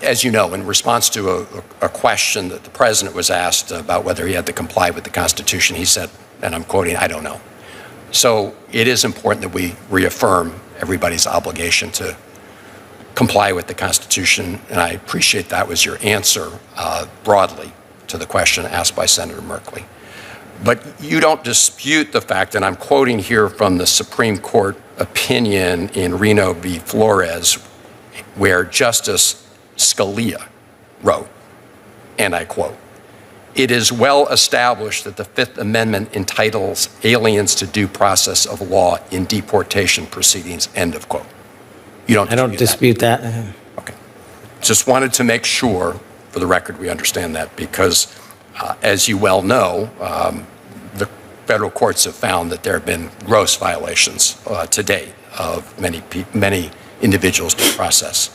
as you know, in response to a question that the president was asked about whether he had to comply with the Constitution, he said, and I'm quoting, "I don't know." So it is important that we reaffirm everybody's obligation to comply with the Constitution, and I appreciate that was your answer broadly to the question asked by Senator Merkley. But you don't dispute the fact, and I'm quoting here from the Supreme Court opinion in Reno v. Flores, where Justice Scalia wrote, and I quote, "It is well established that the Fifth Amendment entitles aliens to due process of law in deportation proceedings," end of quote. You don't I don't dispute that. Okay. Just wanted to make sure, for the record, we understand that, because as you well know, the federal courts have found that there have been gross violations to date of many individuals' due process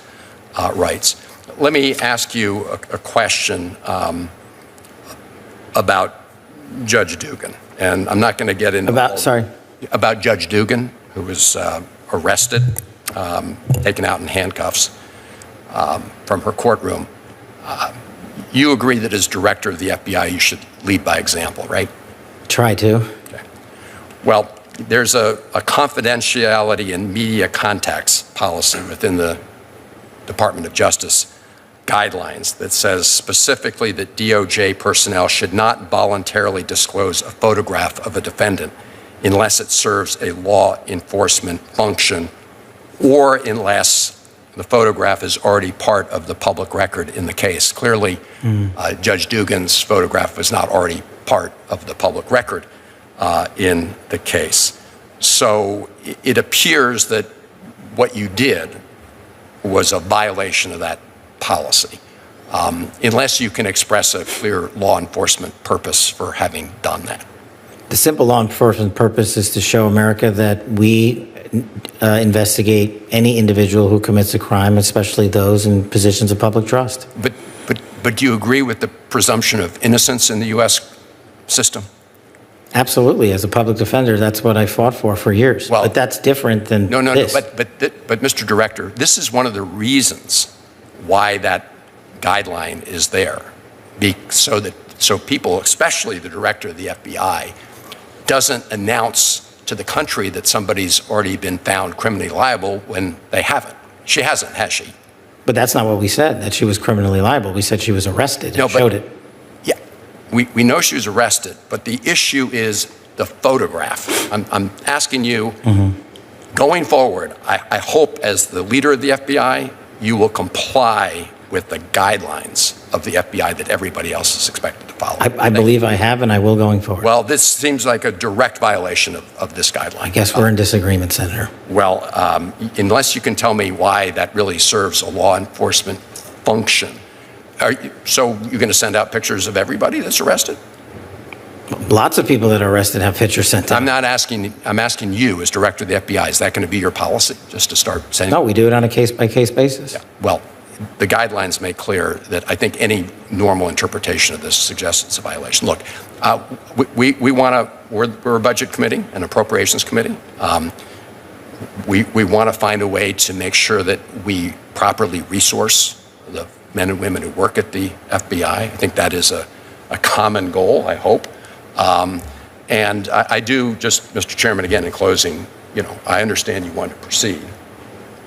rights. Let me ask you a question about Judge Dugan, and I'm not going to get into about Judge Dugan, who was arrested, taken out in handcuffs from her courtroom. You agree that as director of the FBI, you should lead by example, right? Try to. Okay. Well, there's a confidentiality and media contacts policy within the Department of Justice guidelines that says specifically that DOJ personnel should not voluntarily disclose a photograph of a defendant unless it serves a law enforcement function or unless the photograph is already part of the public record in the case. Clearly, Judge Dugan's photograph was not already part of the public record in the case. So it appears that what you did was a violation of that policy, unless you can express a clear law enforcement purpose for having done that. The simple law enforcement purpose is to show America that we investigate any individual who commits a crime, especially those in positions of public trust. But do you agree with the presumption of innocence in the U.S. system? Absolutely. As a public defender, that's what I fought for years. Well, but that's different than this. But Mr. Director, this is one of the reasons why that guideline is there, so people, especially the director of the FBI, doesn't announce to the country that somebody's already been found criminally liable when they haven't. She hasn't, has she? But that's not what we said, that she was criminally liable. We said she was arrested and showed it. Yeah, we know she was arrested, but the issue is the photograph. I'm asking you, going forward, I hope as the leader of the FBI, you will comply with the guidelines of the FBI that everybody else is expected to follow. I believe I have, and I will going forward. Well, this seems like a direct violation of this guideline. I guess we're in disagreement, Senator. Well, unless you can tell me why that really serves a law enforcement function. So you're going to send out pictures of everybody that's arrested? Lots of people that are arrested have pictures sent out. I'm asking you as director of the FBI, is that going to be your policy, just to start sending? No, we do it on a case-by-case basis. Yeah. Well, the guidelines make clear that I think any normal interpretation of this suggests it's a violation. Look, we're a budget committee, an appropriations committee. We want to find a way to make sure that we properly resource the men and women who work at the FBI. I think that is a common goal, I hope. And I do, just, Mr. Chairman, again, in closing, I understand you want to proceed,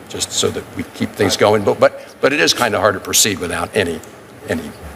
just so that we keep things going. But it is kind of hard to proceed without any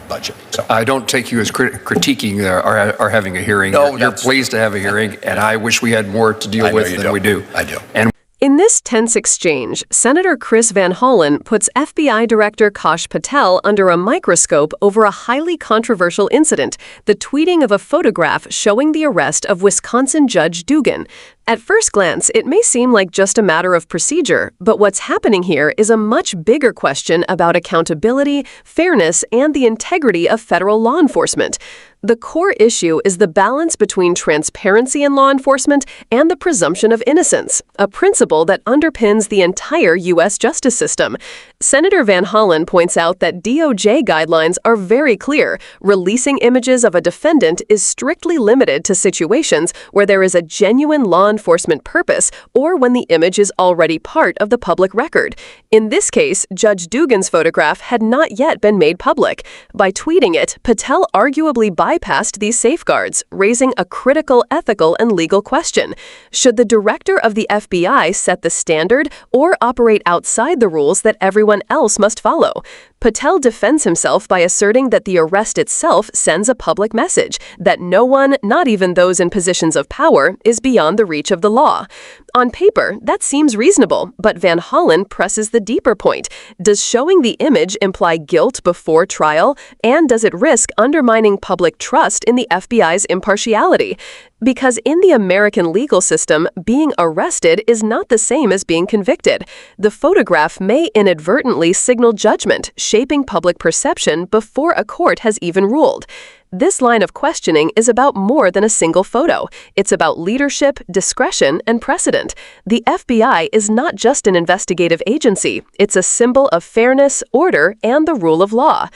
budget. So I don't take you as critiquing our having a hearing. No, you're pleased to have a hearing, and I wish we had more to deal with than we do. I do. And in this tense exchange, Senator Chris Van Hollen puts FBI Director Kash Patel under a microscope over a highly controversial incident, the tweeting of a photograph showing the arrest of Wisconsin Judge Dugan. At first glance, it may seem like just a matter of procedure, but what's happening here is a much bigger question about accountability, fairness, and the integrity of federal law enforcement. The core issue is the balance between transparency in law enforcement and the presumption of innocence, a principle that underpins the entire U.S. justice system. Senator Van Hollen points out that DOJ guidelines are very clear. Releasing images of a defendant is strictly limited to situations where there is a genuine law enforcement purpose or when the image is already part of the public record. In this case, Judge Dugan's photograph had not yet been made public. By tweeting it, Patel arguably bypassed these safeguards, raising a critical ethical and legal question. Should the director of the FBI set the standard or operate outside the rules that everyone else must follow? Patel defends himself by asserting that the arrest itself sends a public message, that no one, not even those in positions of power, is beyond the reach of the law. On paper, that seems reasonable, but Van Hollen presses the deeper point. Does showing the image imply guilt before trial? And does it risk undermining public trust in the FBI's impartiality? Because in the American legal system, being arrested is not the same as being convicted. The photograph may inadvertently signal judgment, shaping public perception before a court has even ruled. This line of questioning is about more than a single photo. It's about leadership, discretion, and precedent. The FBI is not just an investigative agency. It's a symbol of fairness, order, and the rule of law.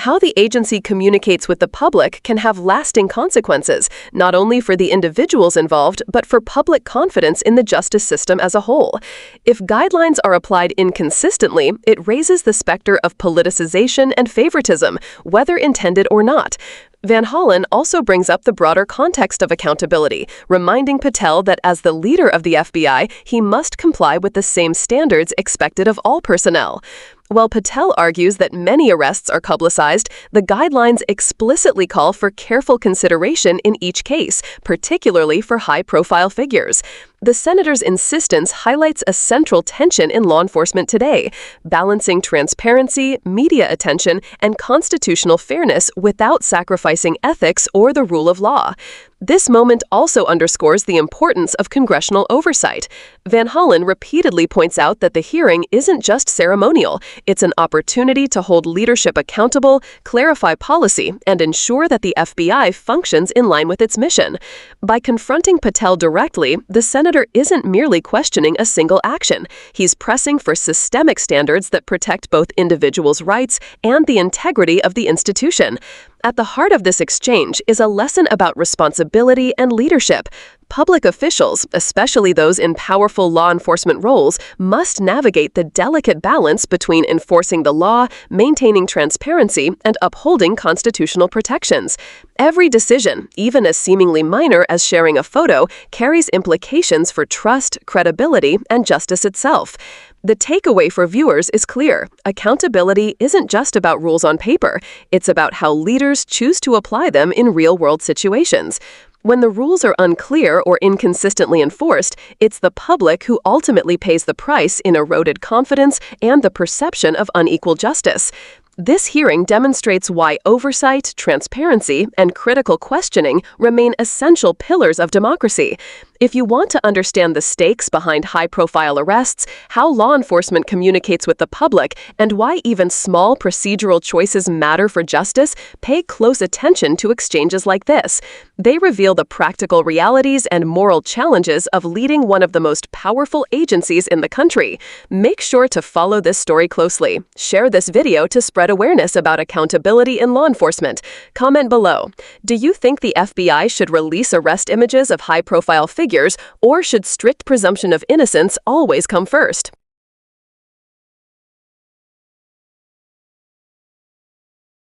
How the agency communicates with the public can have lasting consequences, not only for the individuals involved, but for public confidence in the justice system as a whole. If guidelines are applied inconsistently, it raises the specter of politicization and favoritism, whether intended or not. Van Hollen also brings up the broader context of accountability, reminding Patel that as the leader of the FBI, he must comply with the same standards expected of all personnel. While Patel argues that many arrests are publicized, the guidelines explicitly call for careful consideration in each case, particularly for high-profile figures. The senator's insistence highlights a central tension in law enforcement today, balancing transparency, media attention, and constitutional fairness without sacrificing ethics or the rule of law. This moment also underscores the importance of congressional oversight. Van Hollen repeatedly points out that the hearing isn't just ceremonial. It's an opportunity to hold leadership accountable, clarify policy, and ensure that the FBI functions in line with its mission. By confronting Patel directly, the senator isn't merely questioning a single action. He's pressing for systemic standards that protect both individuals' rights and the integrity of the institution. At the heart of this exchange is a lesson about responsibility and leadership. Public officials, especially those in powerful law enforcement roles, must navigate the delicate balance between enforcing the law, maintaining transparency, and upholding constitutional protections. Every decision, even as seemingly minor as sharing a photo, carries implications for trust, credibility, and justice itself. The takeaway for viewers is clear. Accountability isn't just about rules on paper. It's about how leaders choose to apply them in real-world situations. When the rules are unclear or inconsistently enforced, it's the public who ultimately pays the price in eroded confidence and the perception of unequal justice. This hearing demonstrates why oversight, transparency, and critical questioning remain essential pillars of democracy. If you want to understand the stakes behind high-profile arrests, how law enforcement communicates with the public, and why even small procedural choices matter for justice, pay close attention to exchanges like this. They reveal the practical realities and moral challenges of leading one of the most powerful agencies in the country. Make sure to follow this story closely. Share this video to spread awareness about accountability in law enforcement. Comment below. Do you think the FBI should release arrest images of high-profile figures, or should strict presumption of innocence always come first?